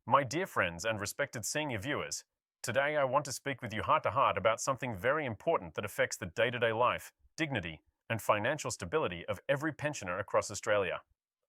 My dear friends and respected senior viewers, today I want to speak with you heart to heart about something very important that affects the day-to-day life, dignity, and financial stability of every pensioner across Australia.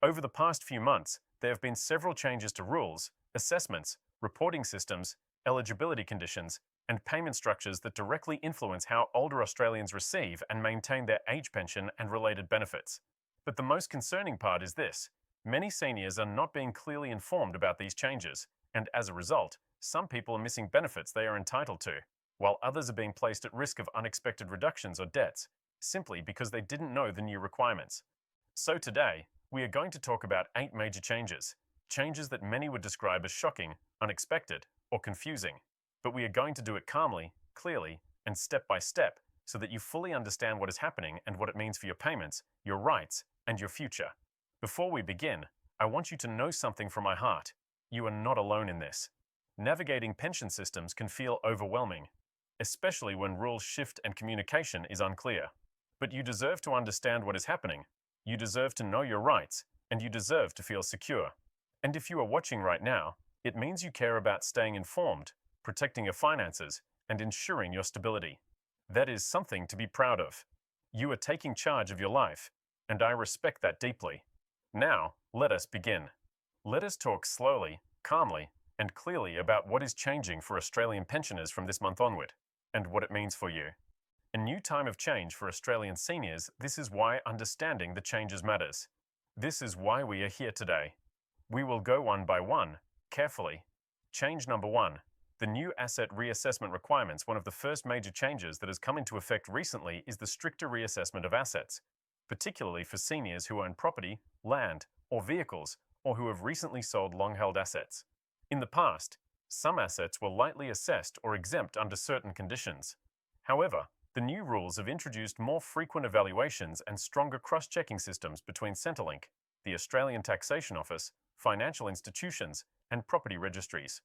Over the past few months, there have been several changes to rules, assessments, reporting systems, eligibility conditions, and payment structures that directly influence how older Australians receive and maintain their age pension and related benefits. But the most concerning part is this. Many seniors are not being clearly informed about these changes, and as a result, some people are missing benefits they are entitled to, while others are being placed at risk of unexpected reductions or debts, simply because they didn't know the new requirements. So today, we are going to talk about 8 major changes, changes that many would describe as shocking, unexpected, or confusing. But we are going to do it calmly, clearly, and step by step, so that you fully understand what is happening and what it means for your payments, your rights, and your future. Before we begin, I want you to know something from my heart. You are not alone in this. Navigating pension systems can feel overwhelming, especially when rules shift and communication is unclear. But you deserve to understand what is happening. You deserve to know your rights, and you deserve to feel secure. And if you are watching right now, it means you care about staying informed, protecting your finances, and ensuring your stability. That is something to be proud of. You are taking charge of your life, and I respect that deeply. Now, let us begin. Let us talk slowly, calmly, and clearly about what is changing for Australian pensioners from this month onward, and what it means for you. A new time of change for Australian seniors. This is why understanding the changes matters. This is why we are here today. We will go one by one, carefully. Change number 1. The new asset reassessment requirements. One of the first major changes that has come into effect recently is the stricter reassessment of assets, particularly for seniors who own property, land, or vehicles, or who have recently sold long-held assets. In the past, some assets were lightly assessed or exempt under certain conditions. However, the new rules have introduced more frequent evaluations and stronger cross-checking systems between Centrelink, the Australian Taxation Office, financial institutions, and property registries.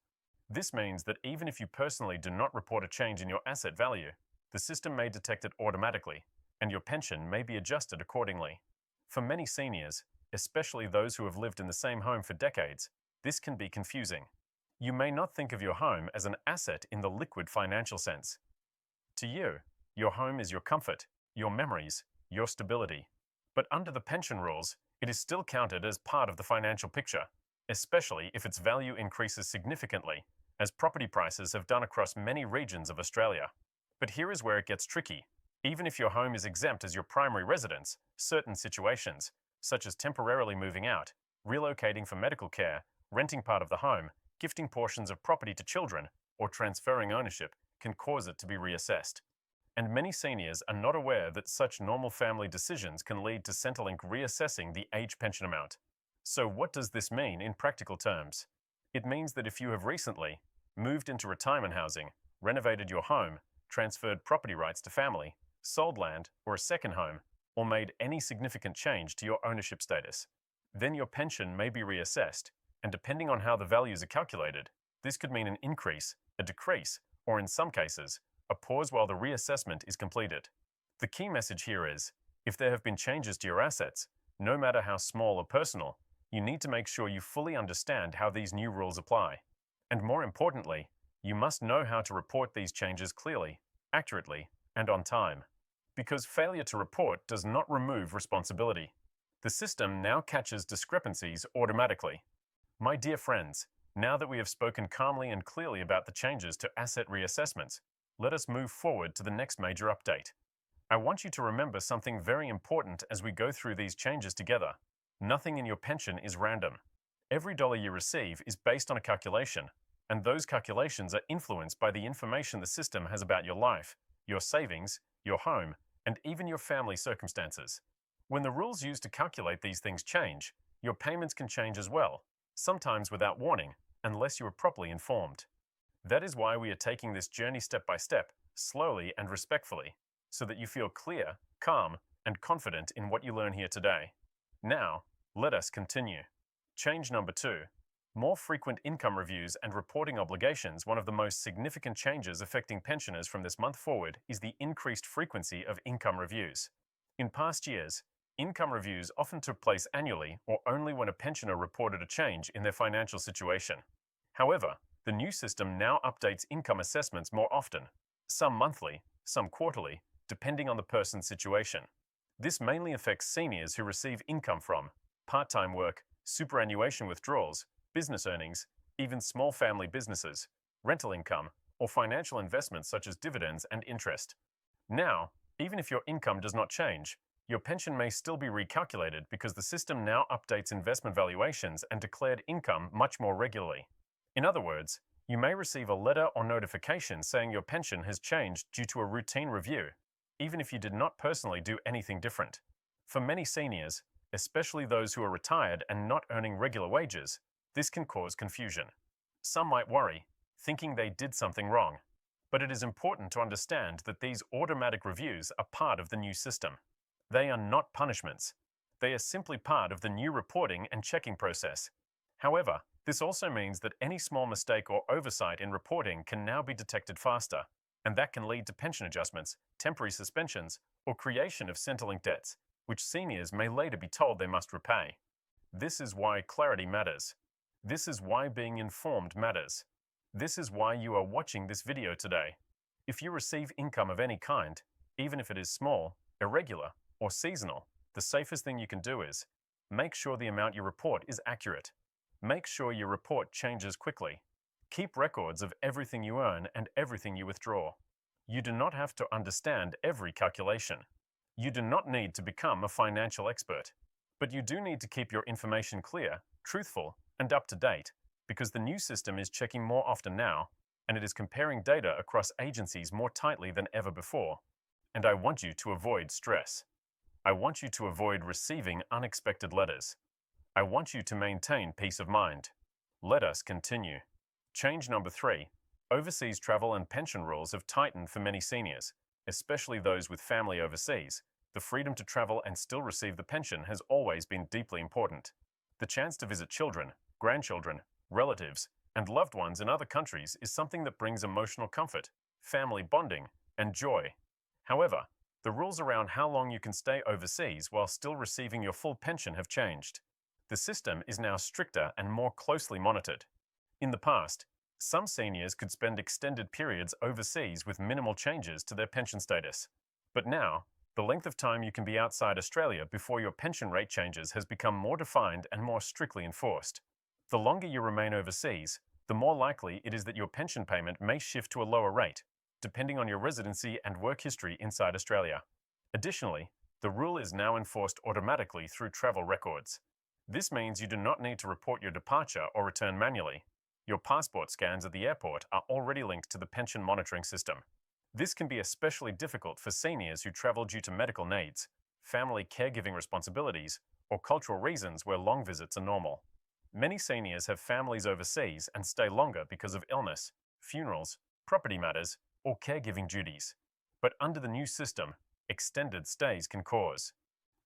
This means that even if you personally do not report a change in your asset value, the system may detect it automatically, and your pension may be adjusted accordingly. For many seniors, especially those who have lived in the same home for decades, this can be confusing. You may not think of your home as an asset in the liquid financial sense. To you, your home is your comfort, your memories, your stability. But under the pension rules, it is still counted as part of the financial picture, especially if its value increases significantly, as property prices have done across many regions of Australia. But here is where it gets tricky. Even if your home is exempt as your primary residence, certain situations, such as temporarily moving out, relocating for medical care, renting part of the home, gifting portions of property to children, or transferring ownership, can cause it to be reassessed. And many seniors are not aware that such normal family decisions can lead to Centrelink reassessing the age pension amount. So what does this mean in practical terms? It means that if you have recently moved into retirement housing, renovated your home, transferred property rights to family, sold land or a second home, or made any significant change to your ownership status, then your pension may be reassessed, and depending on how the values are calculated, this could mean an increase, a decrease, or in some cases, a pause while the reassessment is completed. The key message here is, if there have been changes to your assets, no matter how small or personal, you need to make sure you fully understand how these new rules apply. And more importantly, you must know how to report these changes clearly, accurately, and on time. Because failure to report does not remove responsibility. The system now catches discrepancies automatically. My dear friends, now that we have spoken calmly and clearly about the changes to asset reassessments, let us move forward to the next major update. I want you to remember something very important as we go through these changes together. Nothing in your pension is random. Every dollar you receive is based on a calculation, and those calculations are influenced by the information the system has about your life, your savings, your home, and even your family circumstances. When the rules used to calculate these things change, your payments can change as well, sometimes without warning, unless you are properly informed. That is why we are taking this journey step by step, slowly and respectfully, so that you feel clear, calm, and confident in what you learn here today. Now, let us continue. Change number 2. More frequent income reviews and reporting obligations. One of the most significant changes affecting pensioners from this month forward is the increased frequency of income reviews. In past years, income reviews often took place annually or only when a pensioner reported a change in their financial situation. However, the new system now updates income assessments more often, some monthly, some quarterly, depending on the person's situation. This mainly affects seniors who receive income from part-time work, superannuation withdrawals, business earnings, even small family businesses, rental income, or financial investments such as dividends and interest. Now, even if your income does not change, your pension may still be recalculated because the system now updates investment valuations and declared income much more regularly. In other words, you may receive a letter or notification saying your pension has changed due to a routine review, even if you did not personally do anything different. For many seniors, especially those who are retired and not earning regular wages, this can cause confusion. Some might worry, thinking they did something wrong. But it is important to understand that these automatic reviews are part of the new system. They are not punishments. They are simply part of the new reporting and checking process. However, this also means that any small mistake or oversight in reporting can now be detected faster, and that can lead to pension adjustments, temporary suspensions, or creation of Centrelink debts, which seniors may later be told they must repay. This is why clarity matters. This is why being informed matters. This is why you are watching this video today. If you receive income of any kind, even if it is small, irregular, or seasonal, the safest thing you can do is make sure the amount you report is accurate. Make sure your report changes quickly. Keep records of everything you earn and everything you withdraw. You do not have to understand every calculation. You do not need to become a financial expert. But you do need to keep your information clear, truthful, and up to date, because the new system is checking more often now, and it is comparing data across agencies more tightly than ever before. And I want you to avoid stress. I want you to avoid receiving unexpected letters. I want you to maintain peace of mind. Let us continue. Change number 3. Overseas travel and pension rules have tightened for many seniors, especially those with family overseas. The freedom to travel and still receive the pension has always been deeply important. The chance to visit children, grandchildren, relatives, and loved ones in other countries is something that brings emotional comfort, family bonding, and joy. However, the rules around how long you can stay overseas while still receiving your full pension have changed. The system is now stricter and more closely monitored. In the past, some seniors could spend extended periods overseas with minimal changes to their pension status. But now, the length of time you can be outside Australia before your pension rate changes has become more defined and more strictly enforced. The longer you remain overseas, the more likely it is that your pension payment may shift to a lower rate, depending on your residency and work history inside Australia. Additionally, the rule is now enforced automatically through travel records. This means you do not need to report your departure or return manually. Your passport scans at the airport are already linked to the pension monitoring system. This can be especially difficult for seniors who travel due to medical needs, family caregiving responsibilities, or cultural reasons where long visits are normal. Many seniors have families overseas and stay longer because of illness, funerals, property matters, or caregiving duties. But under the new system, extended stays can cause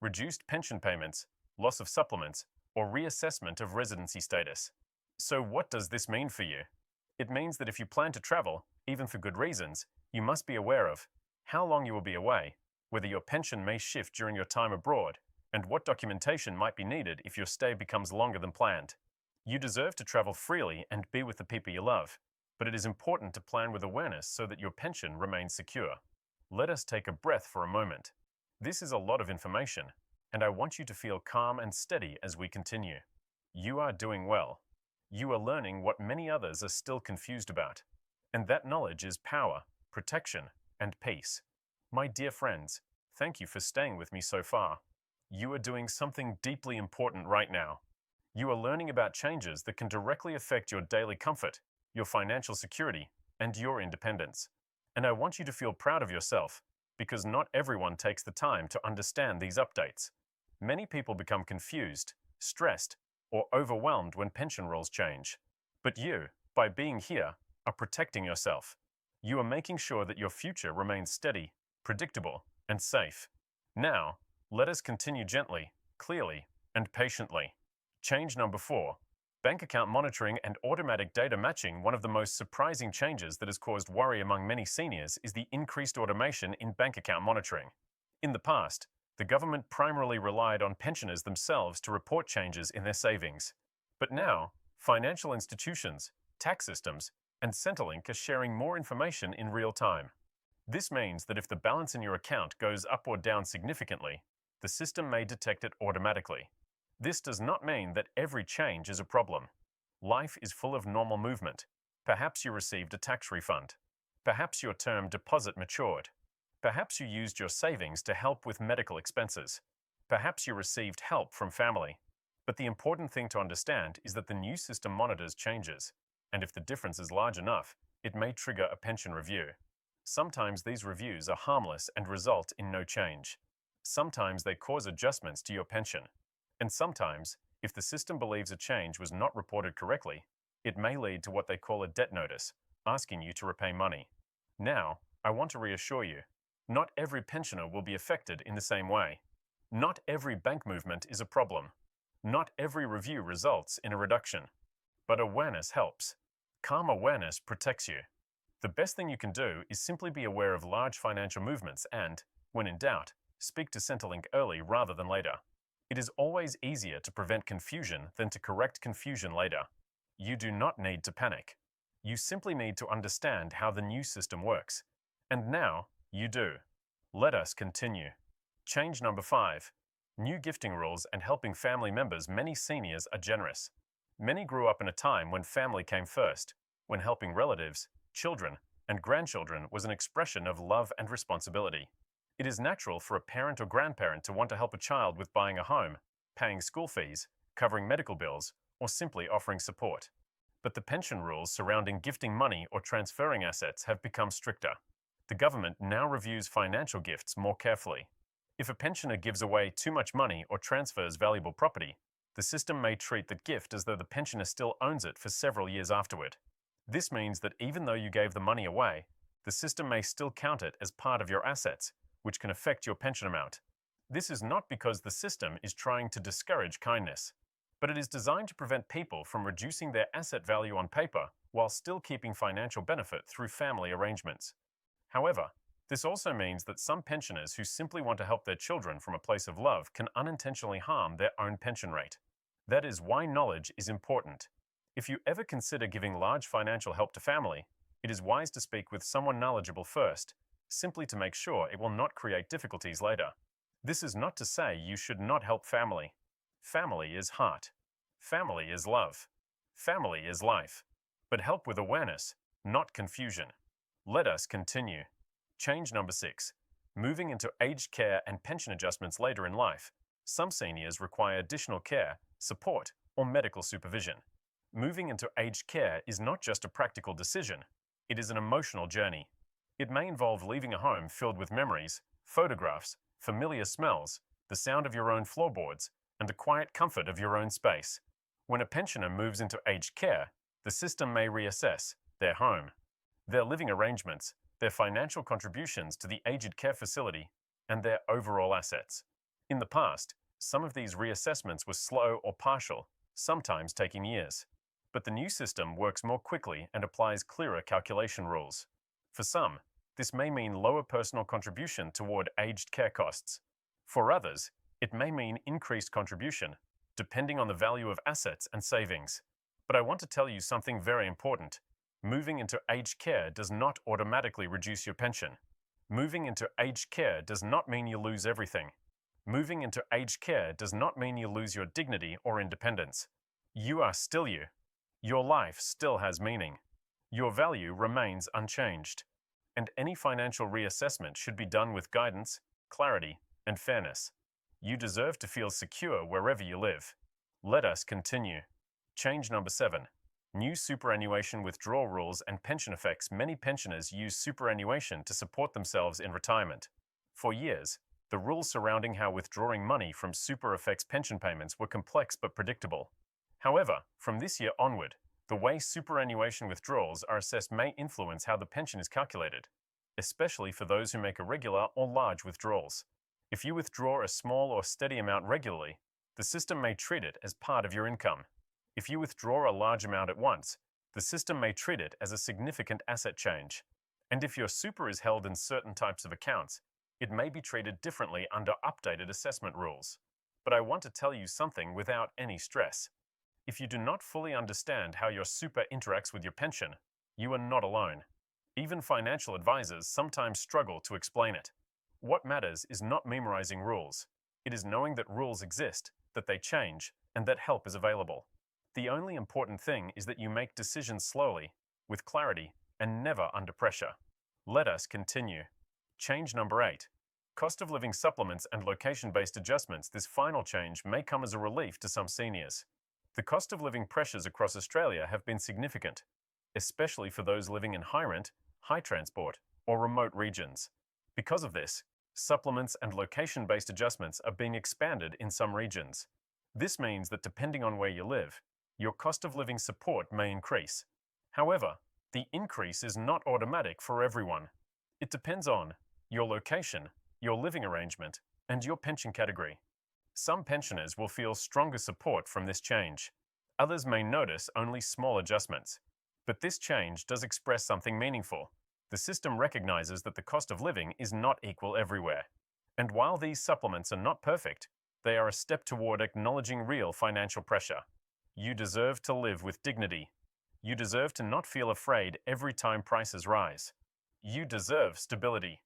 reduced pension payments, loss of supplements, or reassessment of residency status. So what does this mean for you? It means that if you plan to travel, even for good reasons, you must be aware of how long you will be away, whether your pension may shift during your time abroad, and what documentation might be needed if your stay becomes longer than planned. You deserve to travel freely and be with the people you love, but it is important to plan with awareness so that your pension remains secure. Let us take a breath for a moment. This is a lot of information, and I want you to feel calm and steady as we continue. You are doing well. You are learning what many others are still confused about. And that knowledge is power, protection, and peace. My dear friends, thank you for staying with me so far. You are doing something deeply important right now. You are learning about changes that can directly affect your daily comfort, your financial security, and your independence. And I want you to feel proud of yourself, because not everyone takes the time to understand these updates. Many people become confused, stressed, or overwhelmed when pension rules change. But you, by being here, are protecting yourself. You are making sure that your future remains steady, predictable, and safe. Now, let us continue gently, clearly, and patiently. Change number 4. Bank account monitoring and automatic data matching. One of the most surprising changes that has caused worry among many seniors is the increased automation in bank account monitoring. In the past, the government primarily relied on pensioners themselves to report changes in their savings. But now, financial institutions, tax systems, and Centrelink are sharing more information in real time. This means that if the balance in your account goes up or down significantly, the system may detect it automatically. This does not mean that every change is a problem. Life is full of normal movement. Perhaps you received a tax refund. Perhaps your term deposit matured. Perhaps you used your savings to help with medical expenses. Perhaps you received help from family. But the important thing to understand is that the new system monitors changes, and if the difference is large enough, it may trigger a pension review. Sometimes these reviews are harmless and result in no change. Sometimes they cause adjustments to your pension. And sometimes, if the system believes a change was not reported correctly, it may lead to what they call a debt notice, asking you to repay money. Now, I want to reassure you, not every pensioner will be affected in the same way. Not every bank movement is a problem. Not every review results in a reduction. But awareness helps. Calm awareness protects you. The best thing you can do is simply be aware of large financial movements and, when in doubt, speak to Centrelink early rather than later. It is always easier to prevent confusion than to correct confusion later. You do not need to panic. You simply need to understand how the new system works. And now, you do. Let us continue. Change number 5. New gifting rules and helping family members. Many seniors are generous. Many grew up in a time when family came first, when helping relatives, children, and grandchildren was an expression of love and responsibility. It is natural for a parent or grandparent to want to help a child with buying a home, paying school fees, covering medical bills, or simply offering support. But the pension rules surrounding gifting money or transferring assets have become stricter. The government now reviews financial gifts more carefully. If a pensioner gives away too much money or transfers valuable property, the system may treat that gift as though the pensioner still owns it for several years afterward. This means that even though you gave the money away, the system may still count it as part of your assets, which can affect your pension amount. This is not because the system is trying to discourage kindness, but it is designed to prevent people from reducing their asset value on paper while still keeping financial benefit through family arrangements. However, this also means that some pensioners who simply want to help their children from a place of love can unintentionally harm their own pension rate. That is why knowledge is important. If you ever consider giving large financial help to family, it is wise to speak with someone knowledgeable first, simply to make sure it will not create difficulties later. This is not to say you should not help family. Family is heart. Family is love. Family is life. But help with awareness, not confusion. Let us continue. Change number 6. Moving into aged care and pension adjustments later in life. Some seniors require additional care, support, or medical supervision. Moving into aged care is not just a practical decision, it is an emotional journey. It may involve leaving a home filled with memories, photographs, familiar smells, the sound of your own floorboards, and the quiet comfort of your own space. When a pensioner moves into aged care, the system may reassess their home, their living arrangements, their financial contributions to the aged care facility, and their overall assets. In the past, some of these reassessments were slow or partial, sometimes taking years. But the new system works more quickly and applies clearer calculation rules. For some, this may mean lower personal contribution toward aged care costs. For others, it may mean increased contribution, depending on the value of assets and savings. But I want to tell you something very important. Moving into aged care does not automatically reduce your pension. Moving into aged care does not mean you lose everything. Moving into aged care does not mean you lose your dignity or independence. You are still you. Your life still has meaning. Your value remains unchanged. And any financial reassessment should be done with guidance, clarity, and fairness. You deserve to feel secure wherever you live. Let us continue. Change number 7. New superannuation withdrawal rules and pension effects. Many pensioners use superannuation to support themselves in retirement. For years, the rules surrounding how withdrawing money from super affects pension payments were complex but predictable. However, from this year onward, the way superannuation withdrawals are assessed may influence how the pension is calculated, especially for those who make irregular or large withdrawals. If you withdraw a small or steady amount regularly, the system may treat it as part of your income. If you withdraw a large amount at once, the system may treat it as a significant asset change. And if your super is held in certain types of accounts, it may be treated differently under updated assessment rules. But I want to tell you something without any stress. If you do not fully understand how your super interacts with your pension, you are not alone. Even financial advisors sometimes struggle to explain it. What matters is not memorizing rules. It is knowing that rules exist, that they change, and that help is available. The only important thing is that you make decisions slowly, with clarity, and never under pressure. Let us continue. Change number 8. Cost of living supplements and location-based adjustments. This final change may come as a relief to some seniors. The cost of living pressures across Australia have been significant, especially for those living in high-rent, high-transport, or remote regions. Because of this, supplements and location-based adjustments are being expanded in some regions. This means that depending on where you live, your cost of living support may increase. However, the increase is not automatic for everyone. It depends on your location, your living arrangement, and your pension category. Some pensioners will feel stronger support from this change. Others may notice only small adjustments. But this change does express something meaningful. The system recognizes that the cost of living is not equal everywhere. And while these supplements are not perfect, they are a step toward acknowledging real financial pressure. You deserve to live with dignity. You deserve to not feel afraid every time prices rise. You deserve stability.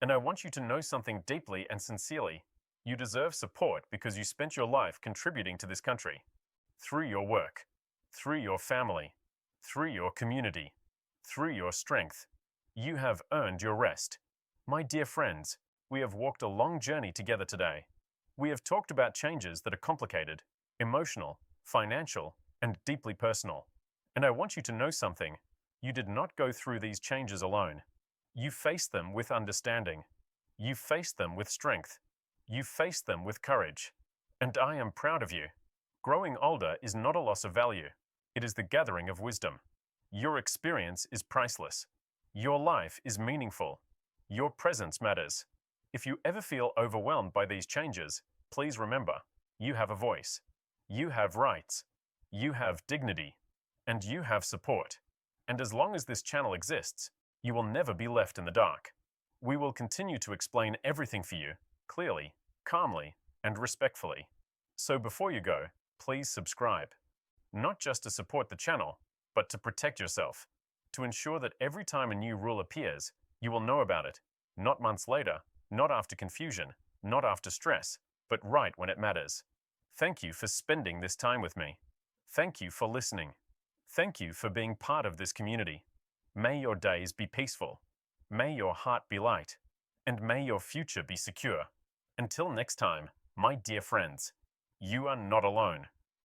And I want you to know something deeply and sincerely. You deserve support because you spent your life contributing to this country. Through your work, through your family, through your community, through your strength. You have earned your rest. My dear friends, we have walked a long journey together today. We have talked about changes that are complicated, emotional, financial, and deeply personal. And I want you to know something. You did not go through these changes alone. You faced them with understanding. You faced them with strength. You faced them with courage. And I am proud of you. Growing older is not a loss of value. It is the gathering of wisdom. Your experience is priceless. Your life is meaningful. Your presence matters. If you ever feel overwhelmed by these changes, please remember, you have a voice. You have rights. You have dignity. And you have support. And as long as this channel exists, you will never be left in the dark. We will continue to explain everything for you, clearly, calmly, and respectfully. So before you go, please subscribe. Not just to support the channel, but to protect yourself, to ensure that every time a new rule appears, you will know about it, not months later, not after confusion, not after stress, but right when it matters. Thank you for spending this time with me. Thank you for listening. Thank you for being part of this community. May your days be peaceful. May your heart be light. And may your future be secure. Until next time, my dear friends, you are not alone.